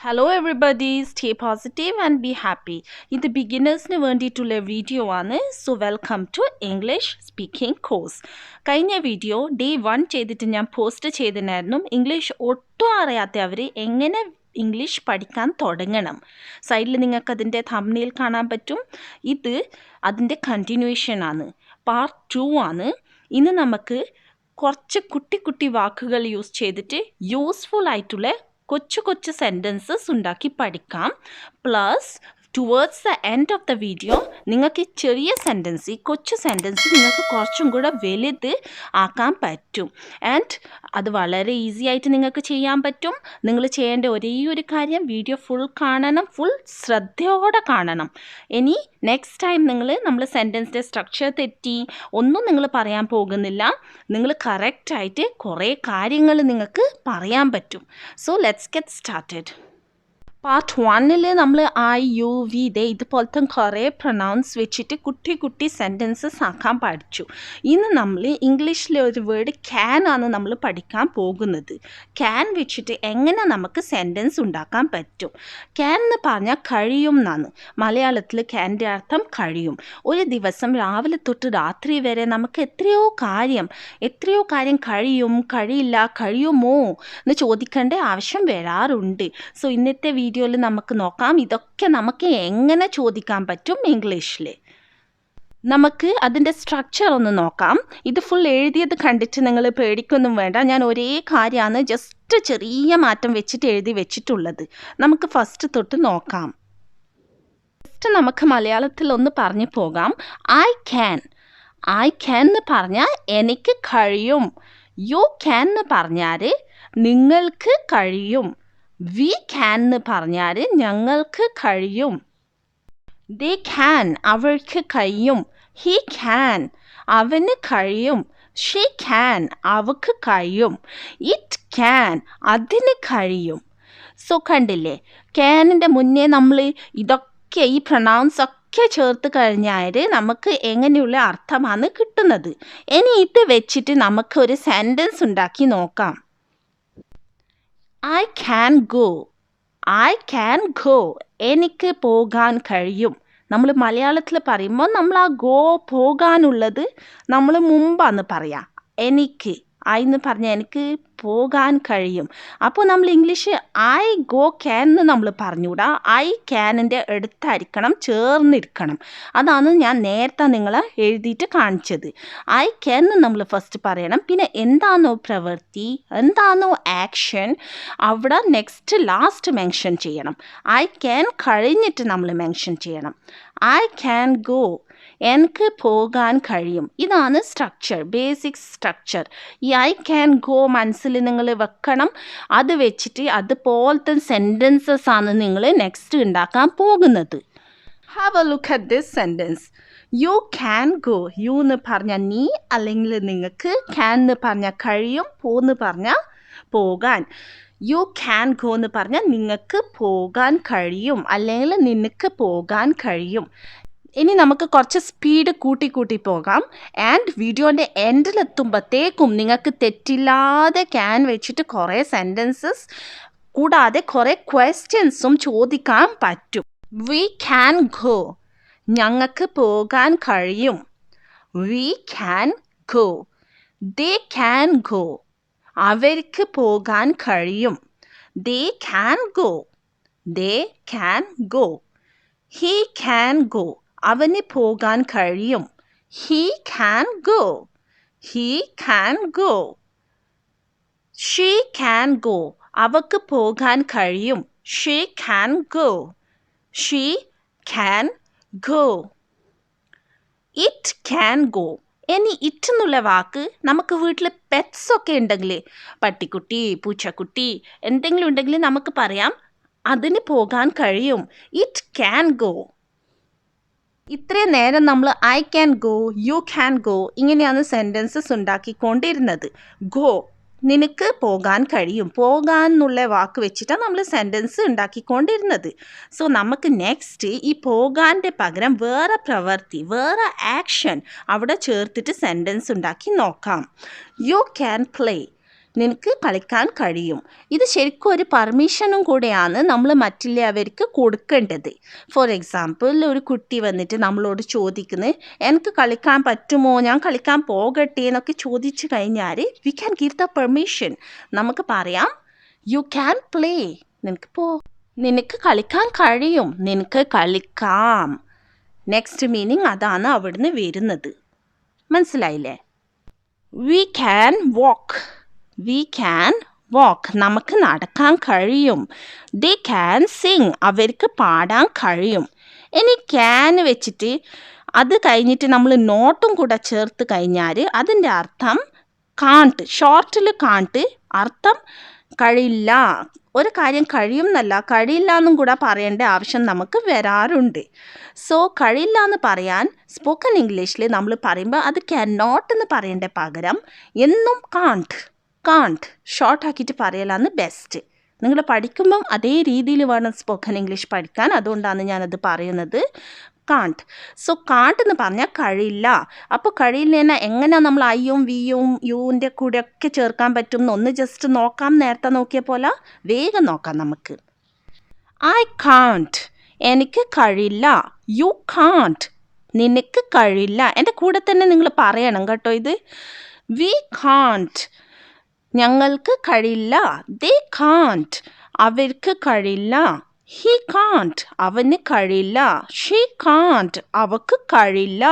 Hello everybody, stay positive and be happy. ഇത് ബിഗിനേഴ്സിന് വേണ്ടിയിട്ടുള്ള video ആണ്. So welcome to English speaking course. കഴിഞ്ഞ video day 1 ചെയ്തിട്ട് ഞാൻ പോസ്റ്റ് ചെയ്തിട്ടുണ്ടായിരുന്നു. ഇംഗ്ലീഷ് ഒട്ടും അറിയാത്തവർ എങ്ങനെ ഇംഗ്ലീഷ് പഠിക്കാൻ തുടങ്ങണം. സൈഡിൽ നിങ്ങൾക്ക് അതിൻ്റെ തംബ്നെയിൽ കാണാൻ പറ്റും. ഇത് അതിൻ്റെ കണ്ടിന്യൂവേഷൻ ആണ്, പാർട്ട് 2 ആണ്. ഇന്ന് നമുക്ക് കുറച്ച് കുട്ടി കുട്ടി വാക്കുകൾ യൂസ് ചെയ്തിട്ട് യൂസ്ഫുൾ ആയിട്ടുള്ള കൊച്ചു സെൻറ്റൻസസ് ഉണ്ടാക്കി പഠിക്കാം. Plus towards the end of the video നിങ്ങൾക്ക് ചെറിയ സെൻറ്റൻസ്, കൊച്ചു സെൻറ്റൻസ് നിങ്ങൾക്ക് കുറച്ചും കൂടെ വലുത് ആക്കാൻ പറ്റും. ആൻഡ് അത് വളരെ ഈസി ആയിട്ട് നിങ്ങൾക്ക് ചെയ്യാൻ പറ്റും. നിങ്ങൾ ചെയ്യേണ്ട ഒരേ ഒരു കാര്യം, വീഡിയോ ഫുൾ കാണണം, ഫുൾ ശ്രദ്ധയോടെ കാണണം. ഇനി നെക്സ്റ്റ് ടൈം നമ്മൾ സെൻറ്റൻസിൻ്റെ സ്ട്രക്ചർ തെറ്റി ഒന്നും നിങ്ങൾ പറയാൻ പോകുന്നില്ല. നിങ്ങൾ കറക്റ്റായിട്ട് കുറേ കാര്യങ്ങൾ നിങ്ങൾക്ക് പറയാൻ പറ്റും. So let's get started. Part 1 നമ്മൾ ഐ യു വി ദേ ഇതുപോലത്തെ കുറേ പ്രൊനൗൺസ് വെച്ചിട്ട് കുട്ടി സെൻറ്റൻസസ് ആക്കാൻ പഠിച്ചു. ഇന്ന് നമ്മൾ ഇംഗ്ലീഷിലെ ഒരു വേർഡ് ക്യാൻ ആണ് നമ്മൾ പഠിക്കാൻ പോകുന്നത്. ക്യാൻ വെച്ചിട്ട് എങ്ങനെ നമുക്ക് സെൻറ്റൻസ് ഉണ്ടാക്കാൻ പറ്റും. ക്യാൻ എന്ന് പറഞ്ഞാൽ കഴിയും എന്നാണ്. മലയാളത്തിൽ ക്യാൻ്റെ അർത്ഥം കഴിയും. ഒരു ദിവസം രാവിലെ തൊട്ട് രാത്രി വരെ നമുക്ക് എത്രയോ കാര്യം കഴിയും, കഴിയില്ല, കഴിയുമോ എന്ന് ചോദിക്കേണ്ട ആവശ്യം വരാറുണ്ട്. സോ ഇന്നത്തെ വീഡിയോയിൽ നമുക്ക് നോക്കാം ഇതൊക്കെ നമുക്ക് എങ്ങനെ ചോദിക്കാൻ പറ്റും ഇംഗ്ലീഷിൽ. നമുക്ക് അതിൻ്റെ സ്ട്രക്ചർ ഒന്ന് നോക്കാം. ഇത് ഫുൾ എഴുതിയത് കണ്ടിട്ട് നിങ്ങൾ പേടിക്കൊന്നും വേണ്ട. ഞാൻ ഒരേ കാര്യമാണ് ജസ്റ്റ് ചെറിയ മാറ്റം വെച്ചിട്ട് എഴുതി വെച്ചിട്ടുള്ളത്. നമുക്ക് ഫസ്റ്റ് തൊട്ട് നോക്കാം. ഫസ്റ്റ് നമുക്ക് മലയാളത്തിൽ ഒന്ന് പറഞ്ഞു പോകാം. ഐ ക്യാൻ എന്ന് പറഞ്ഞാൽ എനിക്ക് കഴിയും. യു ക്യാൻ എന്ന് പറഞ്ഞാൽ നിങ്ങൾക്ക് കഴിയും. വി ക്യാൻ എന്ന് പറഞ്ഞാൽ ഞങ്ങൾക്ക് കഴിയും. ദേ ക്യാൻ അവൾക്ക് കഴിയും. ഹി ക്യാൻ അവന് കഴിയും. ഷീ ക്യാൻ അവൾക്ക് കഴിയും. ഇറ്റ് ക്യാൻ അതിന് കഴിയും. സോ കണ്ടില്ലേ, ക്യാനിൻ്റെ മുന്നേ നമ്മൾ ഇതൊക്കെ ഈ പ്രൊനൗൺസ് ഒക്കെ ചേർത്ത് കഴിഞ്ഞാൽ നമുക്ക് എങ്ങനെയുള്ള അർത്ഥമാണ് കിട്ടുന്നത്. ഇനി ഇത് വെച്ചിട്ട് നമുക്ക് ഒരു സെൻറ്റൻസ് ഉണ്ടാക്കി നോക്കാം. I can go എനിക്ക് പോകാൻ കഴിയും. നമ്മൾ മലയാളത്തിൽ പറയുമ്പോൾ നമ്മൾ ആ ഗോ പോകാനുള്ളത് നമ്മൾ മുമ്പാന്ന് പറയാം. എനിക്ക് എന്ന് പറഞ്ഞാൽ എനിക്ക് പോകാൻ കഴിയും. അപ്പോൾ നമ്മൾ ഇംഗ്ലീഷ് ഐ ഗോ ക്യാൻ എന്ന് നമ്മൾ പറഞ്ഞുകൂടാ. ഐ ക്യാനിൻ്റെ അടുത്തായിരിക്കണം, ചേർന്നിരിക്കണം. അതാണ് ഞാൻ നേരത്തെ നിങ്ങളെ എഴുതിയിട്ട് കാണിച്ചത്. ഐ ക്യാൻ എന്ന് നമ്മൾ ഫസ്റ്റ് പറയണം. പിന്നെ എന്താണോ പ്രവൃത്തി, എന്താണോ ആക്ഷൻ, അവിടെ ലാസ്റ്റ് മെൻഷൻ ചെയ്യണം. ഐ ക്യാൻ കഴിഞ്ഞിട്ട് നമ്മൾ മെൻഷൻ ചെയ്യണം. ഐ ക്യാൻ ഗോ എനിക്ക് പോകാൻ കഴിയും. ഇതാണ് സ്ട്രക്ചർ, ബേസിക് സ്ട്രക്ചർ. ഈ ഐ ക്യാൻ ഗോ മനസ്സിൽ നിങ്ങൾ വെക്കണം. അത് വെച്ചിട്ട് അതുപോലത്തെ സെൻറ്റൻസസ് ആണ് നിങ്ങൾ നെക്സ്റ്റ് ഉണ്ടാക്കാൻ പോകുന്നത്. Have a look at this sentence. You can go. You എന്ന് പറഞ്ഞാൽ നീ അല്ലെങ്കിൽ നിങ്ങൾക്ക്, ക്യാൻ എന്ന് പറഞ്ഞാൽ കഴിയും, പോന്ന് പറഞ്ഞാൽ പോകാൻ. യു ക്യാൻ ഗോ എന്ന് പറഞ്ഞാൽ നിങ്ങൾക്ക് പോകാൻ കഴിയും അല്ലെങ്കിൽ നിനക്ക് പോകാൻ കഴിയും. ഇനി നമുക്ക് കുറച്ച് സ്പീഡ് കൂട്ടി പോകാം. ആൻഡ് വീഡിയോൻ്റെ എൻഡിലെത്തുമ്പോഴത്തേക്കും നിങ്ങൾക്ക് തെറ്റില്ലാതെ ക്യാൻ വെച്ചിട്ട് കുറേ സെൻറ്റൻസസ് കൂടാതെ കുറേ ക്വസ്റ്റ്യൻസും ചോദിക്കാൻ പറ്റും. വി ക്യാൻ ഗോ ഞങ്ങൾക്ക് പോകാൻ കഴിയും. We can go. They can go അവർക്ക് പോകാൻ കഴിയും. They can go. They can go. He can go അവന് പോകാൻ കഴിയും. He can go. He can go. She can go അവക്ക് പോകാൻ കഴിയും. She can go. She can go. It can go. ഇനി ഇറ്റ് എന്നുള്ള വാക്ക് നമുക്ക് വീട്ടിൽ പെറ്റ്സ് ഒക്കെ ഉണ്ടെങ്കിൽ, പട്ടിക്കുട്ടി, പൂച്ചക്കുട്ടി എന്തെങ്കിലും ഉണ്ടെങ്കിൽ നമുക്ക് പറയാം അതിന് പോകാൻ കഴിയും. It can go. ഇത്രയും നേരം നമ്മൾ I can go, U can go ഇങ്ങനെയാണ് സെൻറ്റൻസസ് ഉണ്ടാക്കിക്കൊണ്ടിരുന്നത്. ഗോ നിനക്ക് പോകാൻ കഴിയും, പോകാൻ എന്നുള്ള വാക്ക് വെച്ചിട്ടാണ് നമ്മൾ സെൻറ്റൻസ് ഉണ്ടാക്കിക്കൊണ്ടിരുന്നത്. സോ നമുക്ക് നെക്സ്റ്റ് ഈ പോകാൻ്റെ പകരം വേറെ പ്രവൃത്തി, വേറെ ആക്ഷൻ അവിടെ ചേർത്തിട്ട് സെൻറ്റൻസ് ഉണ്ടാക്കി നോക്കാം. You can play. നിനക്ക് കളിക്കാൻ കഴിയും. ഇത് ശരിക്കും ഒരു പെർമിഷനും കൂടെയാണ് നമ്മൾ മറ്റുള്ളവർക്ക് കൊടുക്കേണ്ടത്. ഫോർ എക്സാമ്പിൾ, ഒരു കുട്ടി വന്നിട്ട് നമ്മളോട് ചോദിക്കുന്നത് എനിക്ക് കളിക്കാൻ പറ്റുമോ, ഞാൻ കളിക്കാൻ പോകട്ടെ എന്നൊക്കെ ചോദിച്ചു കഴിഞ്ഞാൽ we can give the permission. നമുക്ക് പറയാം യു ക്യാൻ പ്ലേ, നിനക്ക് കളിക്കാൻ കഴിയും, നിനക്ക് കളിക്കാം. നെക്സ്റ്റ് മീനിങ് അതാണ് അവിടുന്ന് വരുന്നത്. മനസ്സിലായില്ലേ? വി ക്യാൻ വാക്ക്, നമുക്ക് നടക്കാൻ കഴിയും. ദേ ക്യാൻ സിങ്, അവർക്ക് പാടാൻ കഴിയും. ഇനി ക്യാൻ വെച്ചിട്ട് അത് കഴിഞ്ഞിട്ട് നമ്മൾ നോട്ടും കൂടെ ചേർത്ത് കഴിഞ്ഞാൽ അതിൻ്റെ അർത്ഥം കാൺട്ട്, ഷോർട്ടിൽ കാൺട്ട്, അർത്ഥം കഴിയില്ല. ഒരു കാര്യം കഴിയും എന്നല്ല, കഴിയില്ല എന്നും കൂടെ പറയേണ്ട ആവശ്യം നമുക്ക് വരാറുണ്ട്. സോ കഴിയില്ല എന്ന് പറയാൻ സ്പോക്കൺ ഇംഗ്ലീഷിൽ നമ്മൾ പറയുമ്പോൾ അത് ക്യാൻ നോട്ട് എന്ന് പറയേണ്ട പകരം എന്നും കാൺട്ട് ഷോർട്ടാക്കിയിട്ട് പറയലാണ് ബെസ്റ്റ്. നിങ്ങൾ പഠിക്കുമ്പം അതേ രീതിയിൽ വേണം സ്പോക്കൺ ഇംഗ്ലീഷ് പഠിക്കാൻ. അതുകൊണ്ടാണ് ഞാനത് പറയുന്നത്. കാൺട്ട്. സോ കാൺട്ട് എന്ന് പറഞ്ഞാൽ കഴിയില്ല. അപ്പോൾ കഴിയില്ല എങ്ങനെയാണ് നമ്മൾ ഐയും വിയും യുവിൻ്റെ കൂടെ ഒക്കെ ചേർക്കാൻ പറ്റും എന്നൊന്ന് ജസ്റ്റ് നോക്കാം. നേരത്തെ നോക്കിയ പോലെ വേഗം നോക്കാം നമുക്ക്. ഐ കാൺട്ട്, എനിക്ക് കഴിയില്ല. യു കാൺട്ട്, നിനക്ക് കഴിയില്ല. എൻ്റെ കൂടെ തന്നെ നിങ്ങൾ പറയണം കേട്ടോ ഇത്. വി കാൺട്ട്, ഞങ്ങൾക്ക് കഴിയില്ല. ദേ കാൺട്ട്, അവർക്ക് കഴിയില്ല. ഹി കാൺട്ട്, അവന് കഴിയില്ല. ഷീ കാൺട്ട്, അവക്ക് കഴിയില്ല.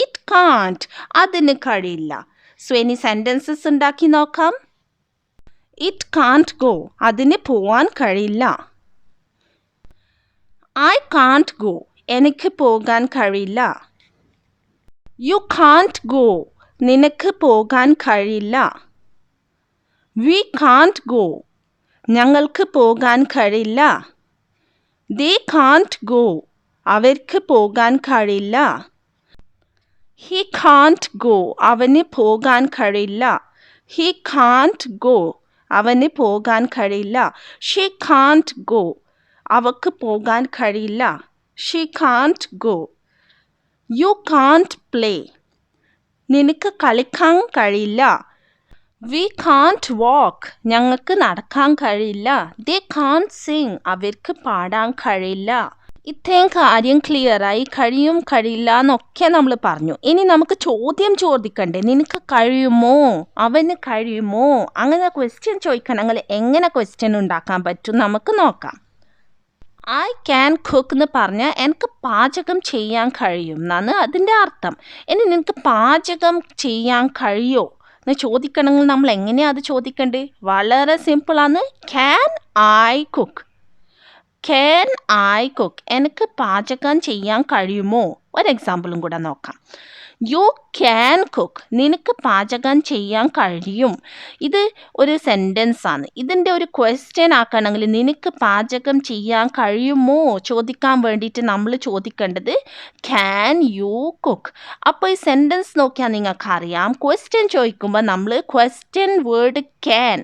ഇറ്റ് കാൺട്ട്, അതിന് കഴിയില്ല. സോ ഇനി സെൻറ്റൻസസ് ഉണ്ടാക്കി നോക്കാം. ഇറ്റ് കാൺട്ട് ഗോ, അതിന് പോവാൻ കഴിയില്ല. ഐ കാൺട്ട് ഗോ, എനിക്ക് പോകാൻ കഴിയില്ല. യു കാൺട്ട് ഗോ, നിനക്ക് പോകാൻ കഴിയില്ല. വി കാൺട്ട് ഗോ, ഞങ്ങൾക്ക് പോകാൻ കഴിയില്ല. ദേ കാൺട്ട് ഗോ, അവർക്ക് പോകാൻ കഴിയില്ല. ഹി കാൺട്ട് ഗോ, അവന് പോകാൻ കഴിയില്ല. ഹി കാൺട്ട് ഗോ, അവന് പോകാൻ കഴിയില്ല. ഷീ കാൺട്ട് ഗോ, അവക്ക് പോകാൻ കഴിയില്ല. She can't go. U can't play, നിനക്ക് കളിക്കാൻ കഴിയില്ല. വി കാൺട്ട് വാക്ക്, ഞങ്ങൾക്ക് നടക്കാൻ കഴിയില്ല. ദേ കാൺട്ട് സിങ്, അവർക്ക് പാടാൻ കഴിയില്ല. ഇത്രയും കാര്യം ക്ലിയറായി. കഴിയും കഴിയില്ല എന്നൊക്കെ നമ്മൾ പറഞ്ഞു. ഇനി നമുക്ക് ചോദ്യം ചോദിക്കണ്ടേ? നിനക്ക് കഴിയുമോ, അവന് കഴിയുമോ? അങ്ങനെ ക്വസ്റ്റ്യൻ ചോദിക്കണമെങ്കിൽ എങ്ങനെ ക്വസ്റ്റ്യൻ ഉണ്ടാക്കാൻ പറ്റും നമുക്ക് നോക്കാം. ഐ ക്യാൻ കുക്ക് എന്ന് പറഞ്ഞാൽ എനിക്ക് പാചകം ചെയ്യാൻ കഴിയും എന്നാണ് അതിൻ്റെ അർത്ഥം. ഇനി നിനക്ക് പാചകം ചെയ്യാൻ കഴിയോ എന്ന് ചോദിക്കണമെങ്കിൽ നമ്മൾ എങ്ങനെയാണ് അത് ചോദിക്കേണ്ടത്? വളരെ സിമ്പിളാണ്. Can I cook, can I cook, എനിക്ക് പാചകം ചെയ്യാൻ കഴിയുമോ? ഒരു എക്സാമ്പിളും കൂടെ നോക്കാം. യു ക്യാൻ കുക്ക്, നിനക്ക് പാചകം ചെയ്യാൻ കഴിയും. ഇത് ഒരു സെൻറ്റൻസ് ആണ്. ഇതിൻ്റെ ഒരു ക്വസ്റ്റ്യൻ ആക്കണമെങ്കിൽ നിനക്ക് പാചകം ചെയ്യാൻ കഴിയുമോ ചോദിക്കാൻ വേണ്ടിയിട്ട് നമ്മൾ ചോദിക്കേണ്ടത് ക്യാൻ യു കുക്ക്. അപ്പോൾ ഈ സെൻറ്റൻസ് നോക്കിയാൽ നിങ്ങൾക്കറിയാം, ക്വസ്റ്റ്യൻ ചോദിക്കുമ്പോൾ നമ്മൾ ക്വസ്റ്റ്യൻ വേർഡ് ക്യാൻ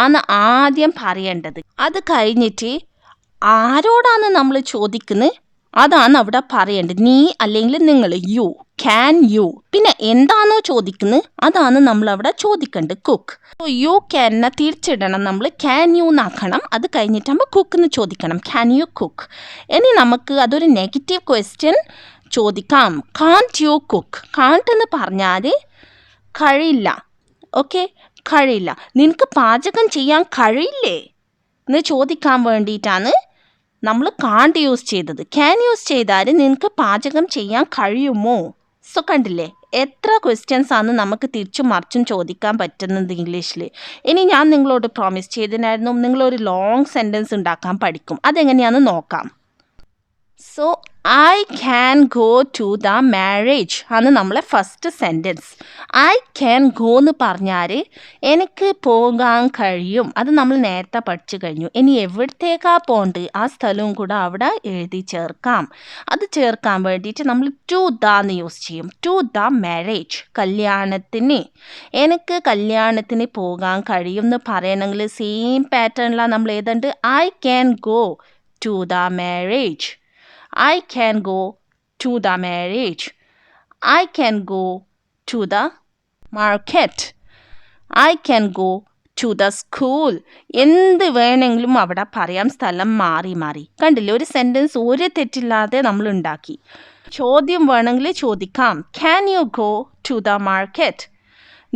ആണ് ആദ്യം പറയേണ്ടത്. അത് കഴിഞ്ഞിട്ട് ആരോടാണ് നമ്മൾ ചോദിക്കുന്നത് അതാണ് അവിടെ പറയേണ്ടത്. നീ അല്ലെങ്കിൽ നിങ്ങൾ, യു, ക്യാൻ യു. പിന്നെ എന്താണോ ചോദിക്കുന്നത് അതാണ് നമ്മൾ അവിടെ ചോദിക്കേണ്ടത്, കുക്ക്. യു ക്യാനെ തിരിച്ചിടണം, നമ്മൾ ക്യാൻ യു എന്നാക്കണം. അത് കഴിഞ്ഞിട്ടാകുമ്പോൾ കുക്ക് എന്ന് ചോദിക്കണം, ക്യാൻ യു കുക്ക്. ഇനി നമുക്ക് അതൊരു നെഗറ്റീവ് ക്വസ്റ്റ്യൻ ചോദിക്കാം. Can't you cook. കാൺട്ട് എന്ന് പറഞ്ഞാൽ കഴിയില്ല. ഓക്കെ, കഴിയില്ല. നിനക്ക് പാചകം ചെയ്യാൻ കഴിയില്ലേ എന്ന് ചോദിക്കാൻ വേണ്ടിയിട്ടാണ് നമ്മൾ കാൺട്ട് യൂസ് ചെയ്തത്. ക്യാൻ യൂസ് ചെയ്താൽ നിനക്ക് പാചകം ചെയ്യാൻ കഴിയുമോ? സോ കണ്ടില്ലേ എത്ര ക്വസ്റ്റ്യൻസ് ആണ് നമുക്ക് തിരിച്ചും മറിച്ചും ചോദിക്കാൻ പറ്റുന്നത് ഇംഗ്ലീഷിൽ. ഇനി ഞാൻ നിങ്ങളോട് പ്രോമിസ് ചെയ്തിട്ടുണ്ടായിരുന്നു നിങ്ങളൊരു ലോങ് സെൻറ്റൻസ് ഉണ്ടാക്കാൻ പഠിക്കും. അതെങ്ങനെയാണെന്ന് നോക്കാം. So I can go to the marriage ആണ് നമ്മളെ first sentence. I can go എന്ന് പറഞ്ഞാൽ എനിക്ക് പോകാൻ കഴിയും. അത് നമ്മൾ നേരത്തെ പഠിച്ചു കഴിഞ്ഞു. ഇനി എവിടത്തേക്കാണ് പോകേണ്ടത് ആ സ്ഥലവും കൂടെ അവിടെ എഴുതി ചേർക്കാം. അത് ചേർക്കാൻ വേണ്ടിയിട്ട് നമ്മൾ ടു ദ എന്ന് യൂസ് ചെയ്യും. ടു ദ മാരേജ്, കല്യാണത്തിന്. എനിക്ക് കല്യാണത്തിന് പോകാൻ കഴിയും എന്ന് പറയണമെങ്കിൽ സെയിം പാറ്റേണിലാണ് നമ്മൾ എഴുതേണ്ടത്. I can go to the marriage. I can go to the marriage. I can go to the market. I can go to the school. എന്ത് വേണമെങ്കിലും അവിടെ പറയാം, സ്ഥലം മാറി മാറി. കണ്ടില്ലേ, ഒരു സെൻറ്റൻസ് ഒരു തെറ്റില്ലാതെ നമ്മൾ ഉണ്ടാക്കി. ചോദ്യം വേണമെങ്കിൽ ചോദിക്കാം. Can you go to the market?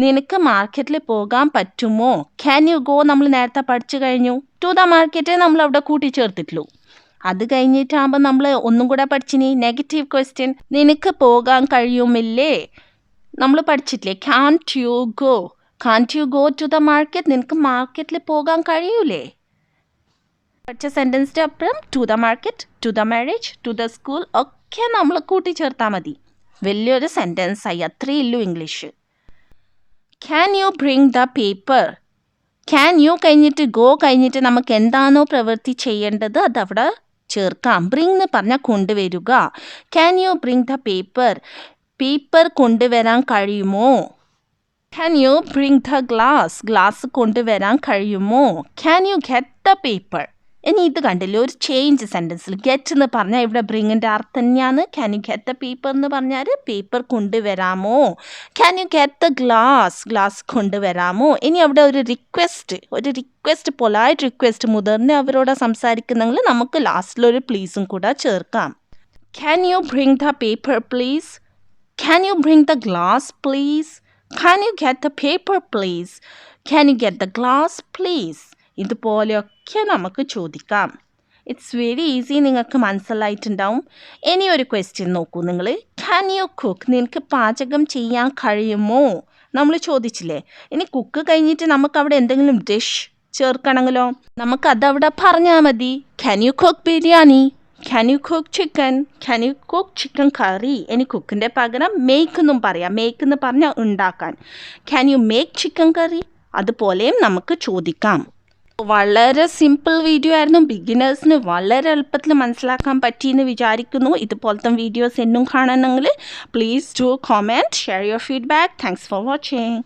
നിനക്ക് മാർക്കറ്റിൽ പോകാൻ പറ്റുമോ? ക്യാൻ യു ഗോ നമ്മൾ നേരത്തെ പഠിച്ചു കഴിഞ്ഞു. ടു ദ മാർക്കറ്റേ നമ്മൾ അവിടെ കൂട്ടിച്ചേർത്തിട്ടുള്ളൂ. അത് കഴിഞ്ഞിട്ടാകുമ്പോൾ നമ്മൾ ഒന്നും കൂടെ പഠിച്ചിനി നെഗറ്റീവ് ക്വസ്റ്റ്യൻ. നിനക്ക് പോകാൻ കഴിയുമില്ലേ? നമ്മൾ പഠിച്ചിട്ടില്ലേ can't you go. Can't you go to the market? നിനക്ക് മാർക്കറ്റിൽ പോകാൻ കഴിയൂലേ? പഠിച്ച സെൻറ്റൻസിൻ്റെ അപ്പുറം to the market, to the marriage, to the school ഒക്കെ നമ്മൾ കൂട്ടിച്ചേർത്താൽ മതി. വലിയൊരു സെൻറ്റൻസായി. അത്രയേ ഉള്ളൂ English. Can you bring the paper? Can you കഴിഞ്ഞിട്ട് ഗോ കഴിഞ്ഞിട്ട് നമുക്ക് എന്താണോ പ്രവൃത്തി ചെയ്യേണ്ടത് അതവിടെ ചേർക്കാം. ബ്രിങ് എന്ന് പറഞ്ഞാൽ കൊണ്ടുവരിക. Can you bring the paper? Paper കൊണ്ടുവരാൻ കഴിയുമോ? Can you bring the glass? Glass കൊണ്ടുവരാൻ കഴിയുമോ? Can you get the paper? ഇനി ഇത് കണ്ടില്ലേ, ഒരു ചേഞ്ച് സെൻറ്റൻസിൽ. ഗെറ്റ് എന്ന് പറഞ്ഞാൽ ഇവിടെ ബ്രിങ്ങിൻ്റെ അർത്ഥം തന്നെയാണ്. Can you get the paper എന്ന് പറഞ്ഞാൽ പേപ്പർ കൊണ്ടുവരാമോ? Can you get the glass? Glass കൊണ്ടുവരാമോ? ഇനി അവിടെ ഒരു റിക്വസ്റ്റ് പൊളൈറ്റ് റിക്വസ്റ്റ്, മുതിർന്ന അവരോട് സംസാരിക്കുന്നെങ്കിൽ നമുക്ക് ലാസ്റ്റിലൊരു പ്ലീസും കൂടെ ചേർക്കാം. Can you bring the paper please? Can you bring the glass please? Can you get the paper please? Can you get the glass please? ഇതുപോലെയൊക്കെ നമുക്ക് ചോദിക്കാം. It's very easy. നിങ്ങൾക്ക് മനസ്സിലായിട്ടുണ്ടാവും. ഇനി ഒരു ക്വസ്റ്റ്യൻ നോക്കൂ നിങ്ങൾ. Can you cook? നിനക്ക് പാചകം ചെയ്യാൻ കഴിയുമോ? നമ്മൾ ചോദിച്ചില്ലേ. ഇനി കുക്ക് കഴിഞ്ഞിട്ട് നമുക്ക് അവിടെ എന്തെങ്കിലും ഡിഷ് ചേർക്കണമെങ്കിലോ നമുക്കതവിടെ പറഞ്ഞാൽ മതി. Can you cook biryani? Can you cook chicken? Can you cook chicken curry? ഇനി കുക്കിൻ്റെ പകരം മേക്ക് എന്നും പറയാം. മേക്ക് എന്ന് പറഞ്ഞാൽ ഉണ്ടാക്കാൻ. ക്യാൻ യു മേക്ക് ചിക്കൻ കറി? അതുപോലെയും നമുക്ക് ചോദിക്കാം. വളരെ സിമ്പിൾ വീഡിയോ ആയിരുന്നു. ബിഗിനേഴ്സിന് വളരെ എളുപ്പത്തിൽ മനസ്സിലാക്കാൻ പറ്റിയെന്ന് വിചാരിക്കുന്നു. ഇതുപോലത്തെ വീഡിയോസ് എന്നും കാണണമെങ്കിൽ please do comment, share your feedback. Thanks for watching.